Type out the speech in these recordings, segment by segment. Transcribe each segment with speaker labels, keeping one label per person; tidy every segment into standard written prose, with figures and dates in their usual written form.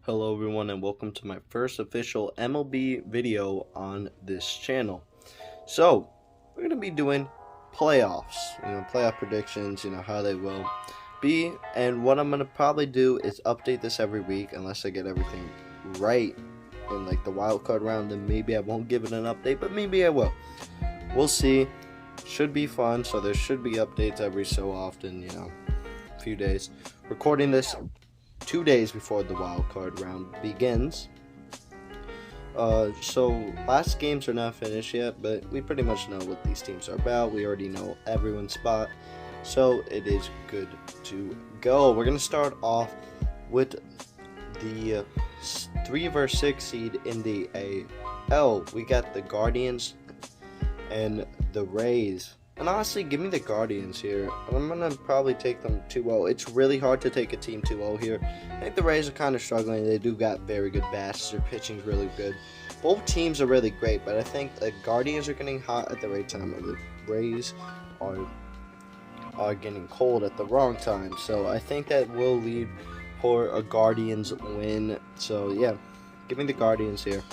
Speaker 1: Hello everyone and welcome to my first official MLB video on this channel. So, we're going to be doing playoffs, playoff predictions, how they will be. And what I'm going to probably do is update this every week unless I get everything right in the wild card round. Then maybe I won't give it an update, but maybe I will. We'll see. Should be fun, so there should be updates every so often, a few days. Recording this 2 days before the wild card round begins. So last games are not finished yet, but we pretty much know what these teams are about. We already know everyone's spot, so it is good to go. We're gonna start off with the 3 vs 6 seed in the AL. We got the Guardians and the Rays. And honestly, give me the Guardians here. I'm going to probably take them 2-0. It's really hard to take a team 2-0 here. I think the Rays are kind of struggling. They do got very good bats. Their pitching's really good. Both teams are really great, but I think the Guardians are getting hot at the right time, and the Rays are getting cold at the wrong time. So I think that will lead for a Guardians win. So yeah, give me the Guardians here.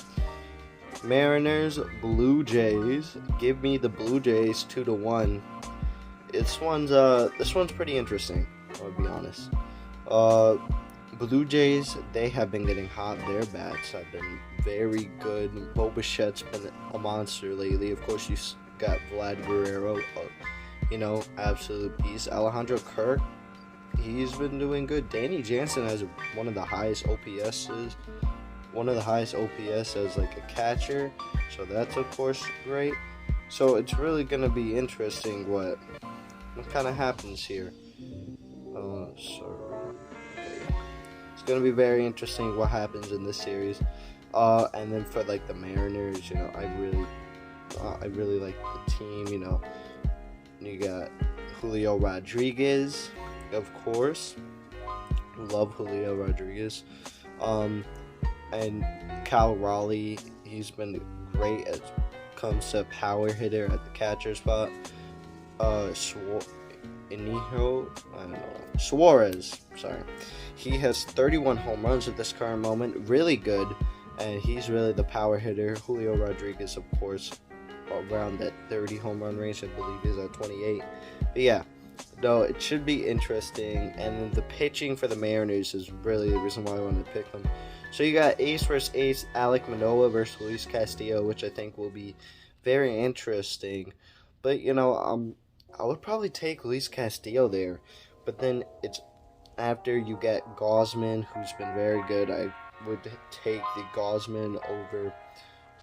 Speaker 1: Mariners, Blue Jays. Give me the Blue Jays 2-1. This one's pretty interesting, I'll be honest. Blue Jays, they have been getting hot. Their bats have been very good. Bo Bichette's been a monster lately. Of course, you got Vlad Guerrero, absolute beast. Alejandro Kirk, he's been doing good. Danny Jansen has one of the highest OPSs. As a catcher, so that's of course great. So it's really gonna be interesting what kind of happens here. It's gonna be very interesting what happens in this series. And then for the Mariners, I really like the team. You got Julio Rodriguez, of course. Love Julio Rodriguez. And Cal Raleigh, he's been great as comes to power hitter at the catcher spot. Suarez, he has 31 home runs at this current moment, really good, and he's really the power hitter. Julio Rodriguez, of course, around that 30 home run range, I believe he's at 28. But yeah, no, it should be interesting, and the pitching for the Mariners is really the reason why I wanted to pick them. So you got ace versus ace, Alek Manoah versus Luis Castillo, which I think will be very interesting. But, I would probably take Luis Castillo there. But then it's after you get Gausman, who's been very good. I would take the Gausman over,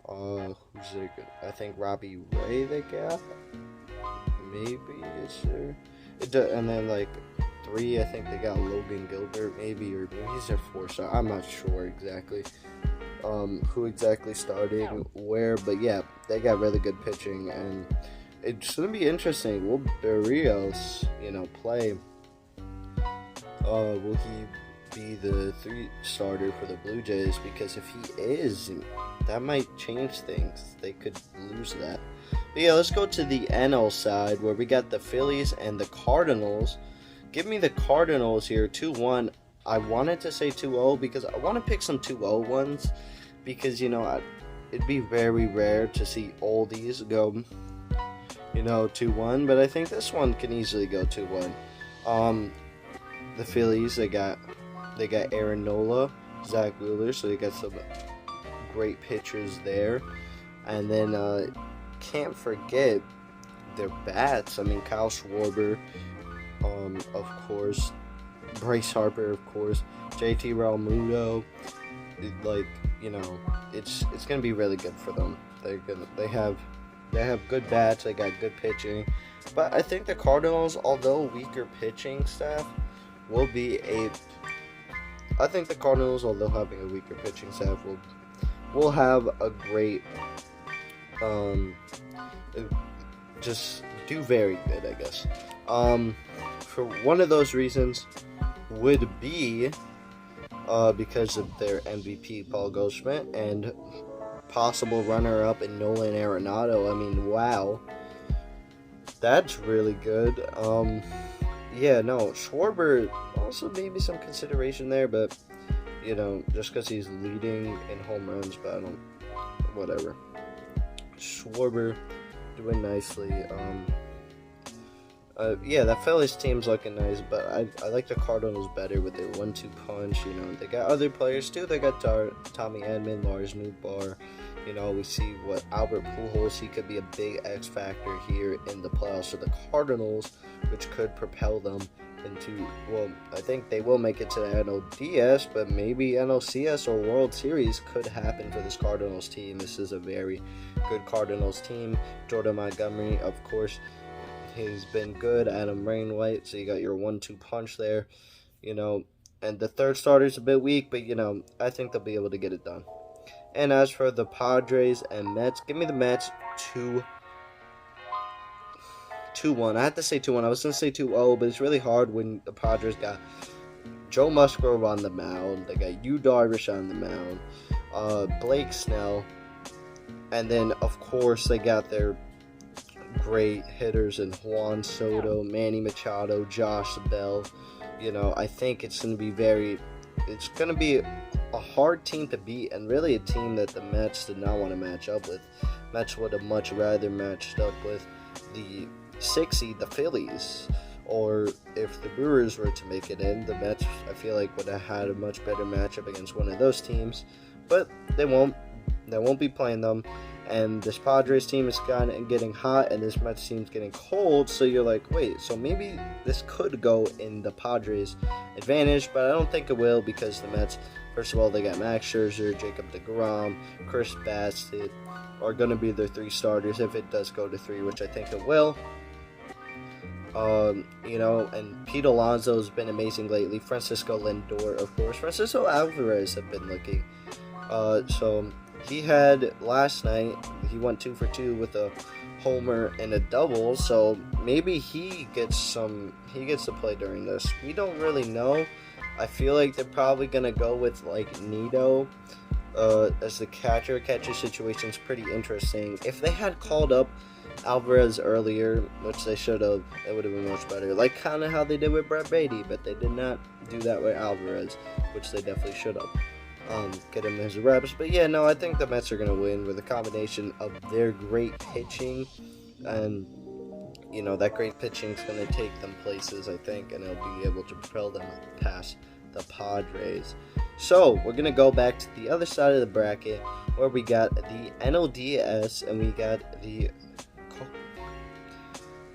Speaker 1: who's it good? I think Robbie Ray they got. Maybe, is there? And then, 3, I think they got Logan Gilbert, maybe he's their 4-star. I'm not sure exactly who exactly starting where, but yeah, they got really good pitching, and it's gonna be interesting. Will Berrios, play? Will he be the 3 starter for the Blue Jays? Because if he is, that might change things. They could lose that. But yeah, let's go to the NL side where we got the Phillies and the Cardinals. Give me the Cardinals here, 2-1. I wanted to say 2-0 because I want to pick some 2-0 ones because, it'd be very rare to see all these go, 2-1. But I think this one can easily go 2-1. The Phillies, they got Aaron Nola, Zach Wheeler, so they got some great pitchers there. And then can't forget their bats. I mean, Kyle Schwarber, of course, Bryce Harper, of course, JT Realmuto. It's gonna be really good for them. They have good bats. They got good pitching, but I think the Cardinals, although weaker pitching staff, I think the Cardinals, although having a weaker pitching staff, will have a great just do very good, I guess. For one of those reasons would be because of their MVP Paul Goldschmidt and possible runner-up in Nolan Arenado. I mean, wow, that's really good. Yeah, no, Schwarber also maybe some consideration there, but just because he's leading in home runs, but I don't, whatever. Schwarber doing nicely. Yeah, that Phillies team's looking nice, but I like the Cardinals better with their 1-2 punch. They got other players too. They got Tommy Edman, Lars Nootbaar. We see what Albert Pujols, he could be a big X factor here in the playoffs for the Cardinals, which could propel them into, well, I think they will make it to the NLDS, but maybe NLCS or World Series could happen for this Cardinals team. This is a very good Cardinals team. Jordan Montgomery, of course, he's been good. Adam Wainwright, so you got your 1-2 punch there, and the third starter's a bit weak, but I think they'll be able to get it done. And as for the Padres and Mets, give me the Mets 2-1. I had to say 2-1. I was going to say 2-0, but it's really hard when the Padres got Joe Musgrove on the mound. They got Yu Darvish on the mound, Blake Snell, and then, of course, they got their great hitters in Juan Soto, Manny Machado, Josh Bell. I think it's going to be a hard team to beat, and really a team that the Mets did not want to match up with. Mets would have much rather matched up with the 6 seed, the Phillies, or if the Brewers were to make it in, the Mets, I feel like, would have had a much better matchup against one of those teams, but they won't be playing them. And this Padres team is kind of getting hot, and this Mets team's getting cold, so you're like, wait, so maybe this could go in the Padres' advantage, but I don't think it will, because the Mets, first of all, they got Max Scherzer, Jacob deGrom, Chris Bassett, are going to be their 3 starters if it does go to 3, which I think it will. And Pete Alonso's been amazing lately. Francisco Lindor, of course. Francisco Alvarez have been looking. So he had last night, he went 2 for 2 with a homer and a double. So maybe he gets to play during this. We don't really know. I feel like they're probably gonna go with like Nido as the catcher. Catcher situation's pretty interesting. If they had called up Alvarez earlier, which they should have, it would have been much better. Like kind of how they did with Brett Beatty, but they did not do that with Alvarez, which they definitely should have. Get him his reps. But yeah, no, I think the Mets are going to win with a combination of their great pitching, and that great pitching is going to take them places, I think, and it'll be able to propel them past the Padres. So we're going to go back to the other side of the bracket where we got the NLDS and we got the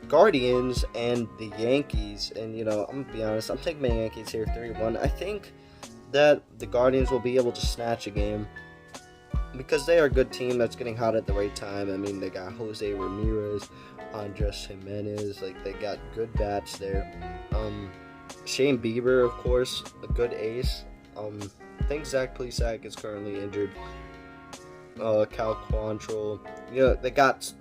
Speaker 1: Guardians and the Yankees. And I'm going to be honest, I'm taking my Yankees here 3-1. I think that the Guardians will be able to snatch a game because they are a good team that's getting hot at the right time. I mean, they got Jose Ramirez, Andres Jimenez, like they got good bats there. Shane Bieber, of course, a good ace. I think Zach Plesac is currently injured. Cal Quantrill. They got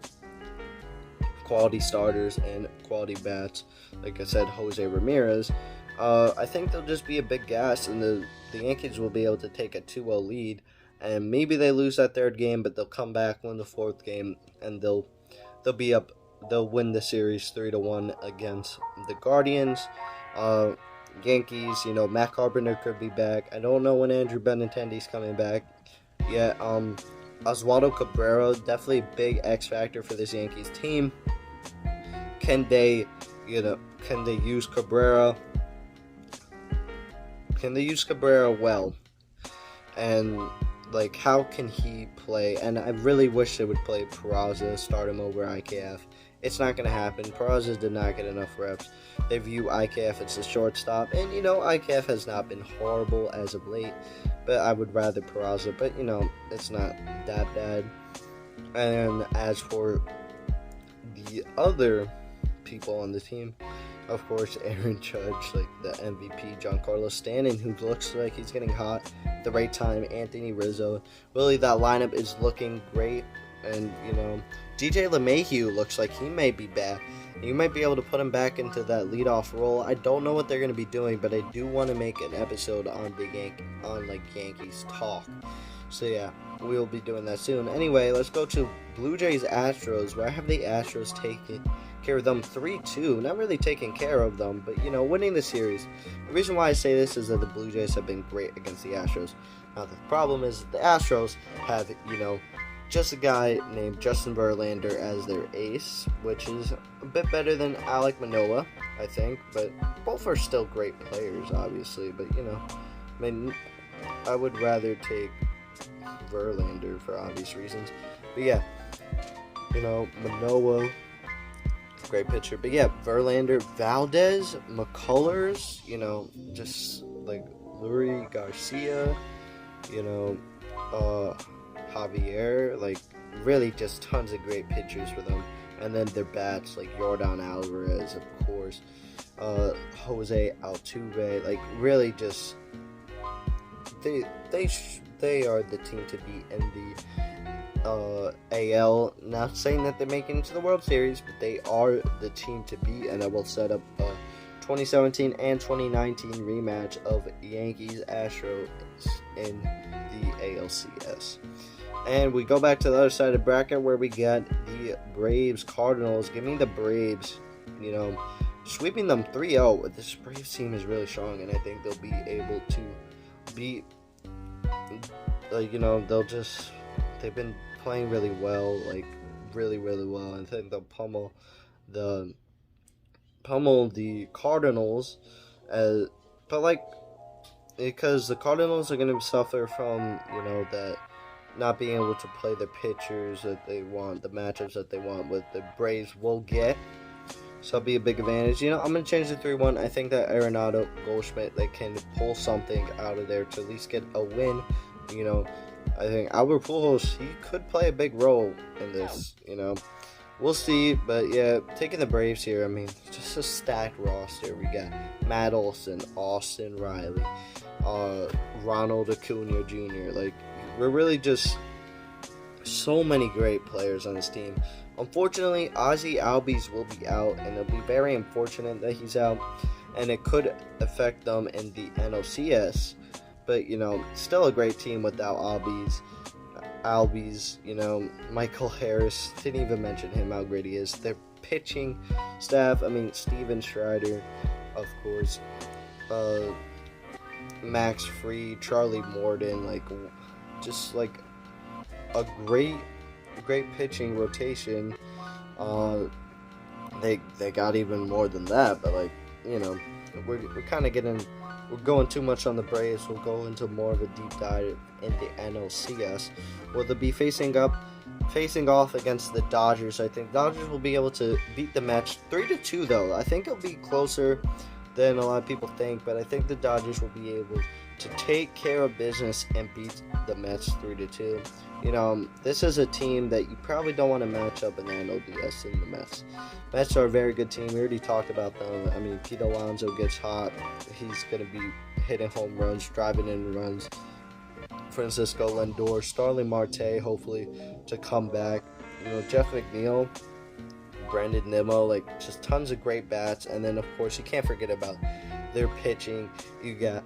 Speaker 1: quality starters and quality bats. Like I said, Jose Ramirez. I think they'll just be a big gas, and the Yankees will be able to take a 2-0 lead, and maybe they lose that third game, but they'll come back, win the fourth game, and they'll be up. They'll win the series 3-1 against the Guardians. Yankees, Matt Carpenter could be back. I don't know when Andrew Benintendi's coming back. Yeah, Oswaldo Cabrera, definitely a big X factor for this Yankees team. Can they use Cabrera? Can they use Cabrera well? And how can he play? And I really wish they would play Peraza, start him over IKF. It's not going to happen. Peraza did not get enough reps. They view IKF as the shortstop, and IKF has not been horrible as of late, but I would rather Peraza, but it's not that bad. And as for the other people on the team, of course, Aaron Judge, the MVP, Giancarlo Stanton, who looks like he's getting hot at the right time, Anthony Rizzo. Really, that lineup is looking great. And, DJ LeMahieu looks like he may be back. You might be able to put him back into that leadoff role. I don't know what they're going to be doing, but I do want to make an episode on Yankees talk. So yeah, we'll be doing that soon. Anyway, let's go to Blue Jays Astros, where I have the Astros taking care of them 3-2. Not really taking care of them, but winning the series. The reason why I say this is that the Blue Jays have been great against the Astros. Now the problem is that the Astros have, just a guy named Justin Verlander as their ace, which is a bit better than Alek Manoah, I think, but both are still great players, obviously, but, I would rather take Verlander for obvious reasons, but yeah, Manoah, great pitcher, but yeah, Verlander, Valdez, McCullers, just like Lurie Garcia, Javier, like really just tons of great pitchers for them. And then their bats like Yordan Alvarez, of course, Jose Altuve, like really just they are the team to beat in the AL. Not saying that they're making it to the World Series, but they are the team to beat, and I will set up a 2017 and 2019 rematch of Yankees Astros in the ALCS. And we go back to the other side of the bracket where we get the Braves Cardinals. Give me the Braves, sweeping them 3-0. This Braves team is really strong, and I think they'll be able to beat, they've been playing really well, like really, really well. I think they'll pummel the Cardinals, because the Cardinals are going to suffer from, that not being able to play the pitchers that they want, the matchups that they want, with the Braves will get. So it'll be a big advantage. I'm going to change the 3-1. I think that Arenado, Goldschmidt, they can pull something out of there to at least get a win. I think Albert Pujols, he could play a big role in this, We'll see, but yeah, taking the Braves here, just a stacked roster. We got Matt Olson, Austin Riley, Ronald Acuna Jr., we're really just so many great players on this team. Unfortunately, Ozzie Albies will be out, and it'll be very unfortunate that he's out, and it could affect them in the NLCS. But, still a great team without Albies, Michael Harris, didn't even mention him, how great he is. Their pitching staff, Steven Strider, of course, Max Fried, Charlie Morton, just a great pitching rotation. They got even more than that, but we're kind of we're going too much on the Braves. We'll go into more of a deep dive in the NLCS. Will they be facing off against the Dodgers? I think Dodgers will be able to beat the Mets 3-2 though. I think it'll be closer than a lot of people think, but I think the Dodgers will be able to take care of business and beat the Mets 3-2. This is a team that you probably don't want to match up in the NLDS in the Mets. Mets are a very good team. We already talked about them. Pete Alonso gets hot. He's going to be hitting home runs, driving in runs. Francisco Lindor, Starling Marte, hopefully to come back. Jeff McNeil, Brandon Nimmo, just tons of great bats. And then, of course, you can't forget about their pitching. You got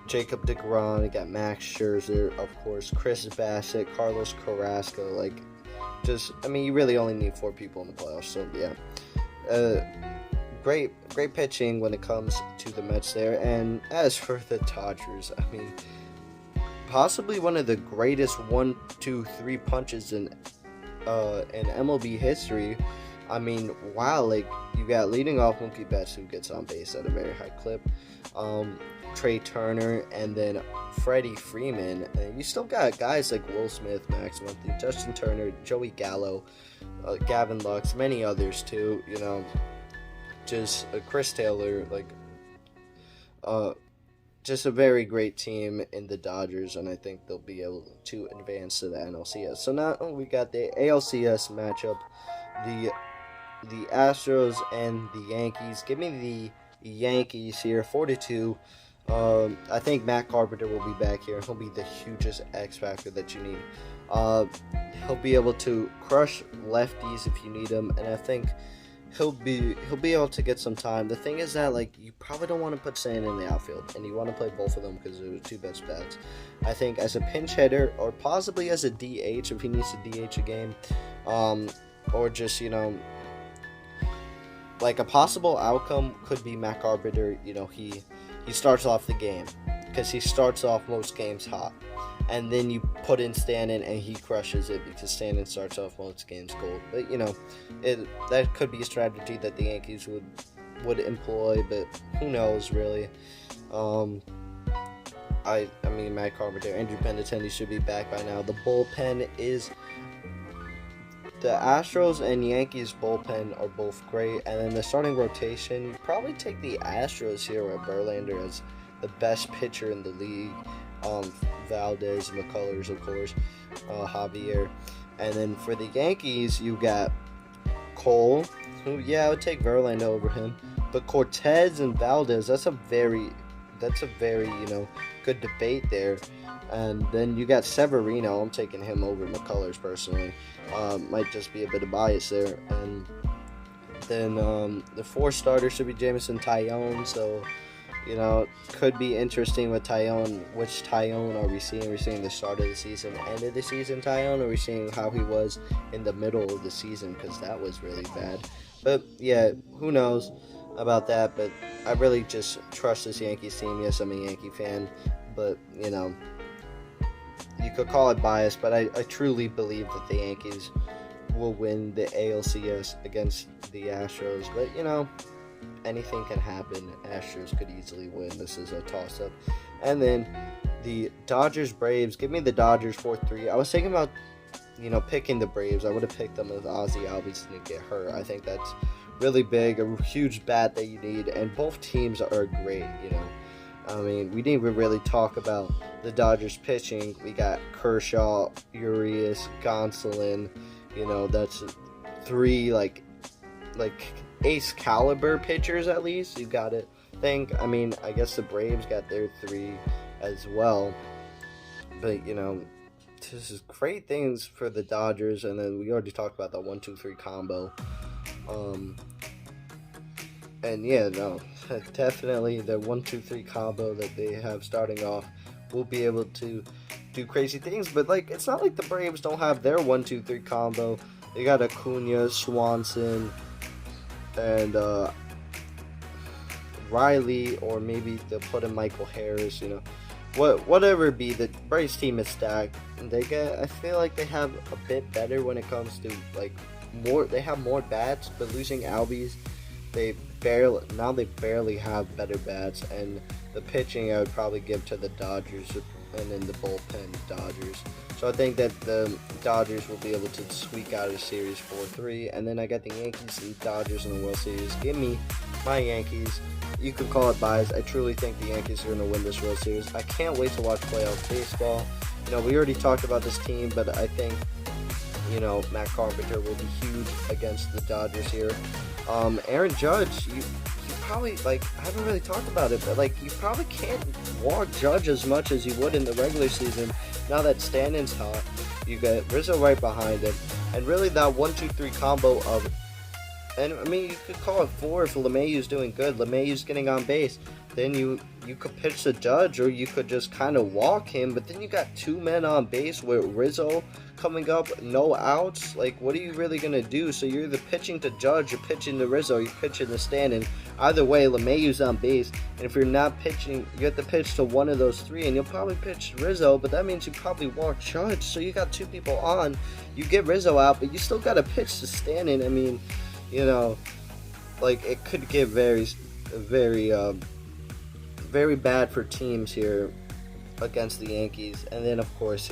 Speaker 1: Jacob deGrom, you got Max Scherzer, of course, Chris Bassett, Carlos Carrasco. You really only need 4 people in the playoffs. So, yeah. Great pitching when it comes to the Mets there. And as for the Dodgers, possibly one of the greatest 1-2-3 punches in MLB history. Wow, you got leading off Mookie Betts, who gets on base at a very high clip, Trey Turner, and then Freddie Freeman. And you still got guys like Will Smith, Max Muncy, Justin Turner, Joey Gallo, Gavin Lux, many others too. Just Chris Taylor, just a very great team in the Dodgers, and I think they'll be able to advance to the NLCS. So now we got the ALCS matchup, the Astros and the Yankees. Give me the Yankees here, 4-2. I think Matt Carpenter will be back here. He'll be the hugest X factor that you need. He'll be able to crush lefties if you need him, and I think he'll be able to get some time. The thing is that, like, you probably don't want to put Sand in the outfield, and you want to play both of them because they're the two best bats. I think as a pinch hitter, or possibly as a DH if he needs to DH a game, or just, like a possible outcome could be Matt Carpenter. He starts off the game because he starts off most games hot. And then you put in Stanton and he crushes it because Stanton starts off most games cold. But, that could be a strategy that the Yankees would employ, but who knows, really. I mean, Matt Carpenter, Andrew Benintendi should be back by now. The bullpen is... The Astros and Yankees bullpen are both great. And then the starting rotation, you probably take the Astros here with Verlander as the best pitcher in the league. Valdez, McCullers, of course, Javier. And then for the Yankees, you got Cole, who, I would take Verlander over him. But Cortez and Valdez, that's a very, good debate there. And then you got Severino. I'm taking him over McCullers personally. Might just be a bit of bias there. And then the four starter should be Jameson Taillon. So, could be interesting with Taillon. Which Taillon are we seeing? Are we seeing the start of the season, end of the season Taillon? Or are we seeing how he was in the middle of the season? Because that was really bad. But, who knows about that. But I really just trust this Yankees team. Yes, I'm a Yankee fan. But, you could call it bias. But I truly believe that the Yankees will win the ALCS against the Astros. But, anything can happen. Astros could easily win. This is a toss-up. And then the Dodgers-Braves. Give me the Dodgers 4-3. I was thinking about, picking the Braves. I would have picked them if Ozzie Albies didn't get hurt. I think that's really big, a huge bat that you need. And both teams are great, I mean, we didn't even really talk about the Dodgers pitching. We got Kershaw, Urias, Gonsolin. That's three, like ace caliber pitchers at least. You got to think. I mean, I guess the Braves got their three as well. But, this is great things for the Dodgers. And then we already talked about the 1-2-3 combo. And definitely the 1-2-3 combo that they have starting off will be able to do crazy things. But, it's not like the Braves don't have their 1-2-3 combo. They got Acuna, Swanson, and Riley, or maybe they'll put in Michael Harris. Whatever it be, the Braves team is stacked. And I feel like they have a bit better when it comes to more. They have more bats, but losing Albies, they barely have better bats. And the pitching I would probably give to the Dodgers, and then the bullpen Dodgers. So I think that the Dodgers will be able to squeak out a series 4-3. And then I got the Yankees and Dodgers in the World Series. Give me my Yankees. You could call it bias. I truly think the Yankees are going to win this World Series. I can't wait to watch playoff baseball. We already talked about this team, but I think, Matt Carpenter will be huge against the Dodgers here. Aaron Judge, you probably, I haven't really talked about it, but, you probably can't walk Judge as much as you would in the regular season. Now that Stanton's hot, you got Rizzo right behind him, and really that 1-2-3 combo of, and I mean, you could call it 4 if LeMahieu's doing good. LeMahieu's getting on base. Then you could pitch the Judge, or you could just kind of walk him, but then you got 2 men on base with Rizzo coming up, no outs. What are you really going to do? So you're either pitching to Judge, you're pitching to Rizzo, you're pitching to Stanton. Either way, LeMahieu's on base, and if you're not pitching, you have to pitch to one of those 3, and you'll probably pitch Rizzo, but that means you probably walk Judge, so you got 2 people on. You get Rizzo out, but you still got to pitch to Stanton. I mean, it could get very bad for teams here against the Yankees. And then, of course,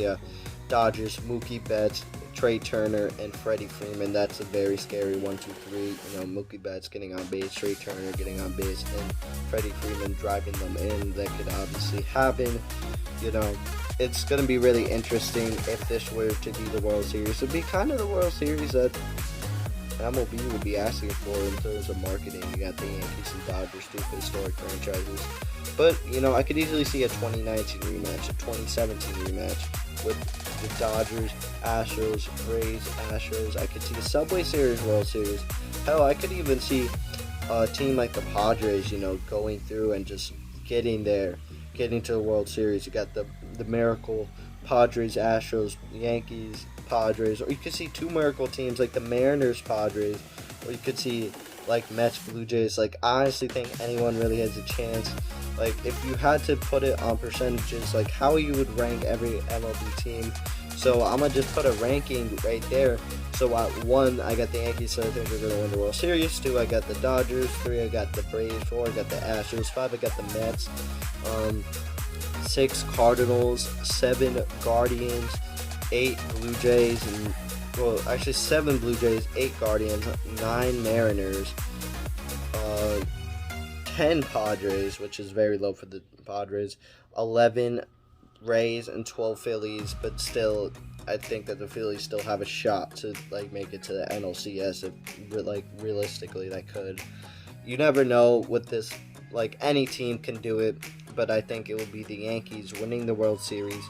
Speaker 1: Dodgers, Mookie Betts, Trey Turner, and Freddie Freeman. That's a very scary 1-2-3. Mookie Betts getting on base, Trey Turner getting on base, and Freddie Freeman driving them in. That could obviously happen. It's going to be really interesting if this were to be the World Series. It would be kind of the World Series that MLB would be asking for in terms of marketing. You got the Yankees and Dodgers, two historic franchises. But, I could easily see a 2019 rematch, a 2017 rematch with the Dodgers, Astros, Rays, Astros. I could see the Subway Series, World Series. Hell, I could even see a team like the Padres, going through and just getting there, getting to the World Series. You got the miracle Padres, Astros, Yankees, Padres, or you could see two miracle teams like the Mariners, Padres, or you could see like Mets, Blue Jays. Like, I honestly think anyone really has a chance. Like, if you had to put it on percentages, like how you would rank every MLB team. So I'm gonna just put a ranking right there. So at 1, I got the Yankees, so I think they're gonna win the World Series. 2, I got the Dodgers. 3, I got the Braves. 4, I got the Astros. 5, I got the Mets. 6, Cardinals. 7, Guardians. 8, Blue Jays, and 7 Blue Jays, 8 Guardians, 9 Mariners, 10 Padres, which is very low for the Padres, 11 Rays, and 12 Phillies. But still, I think that the Phillies still have a shot to make it to the NLCS. If realistically, they could. You never know with this. Any team can do it, but I think it will be the Yankees winning the World Series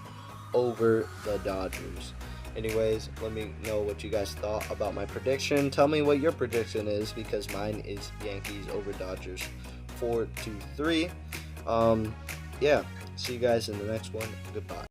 Speaker 1: over the Dodgers. Anyways, let me know what you guys thought about my prediction. Tell me what your prediction is, because mine is Yankees over Dodgers 4-3. Yeah, see you guys in the next one. Goodbye.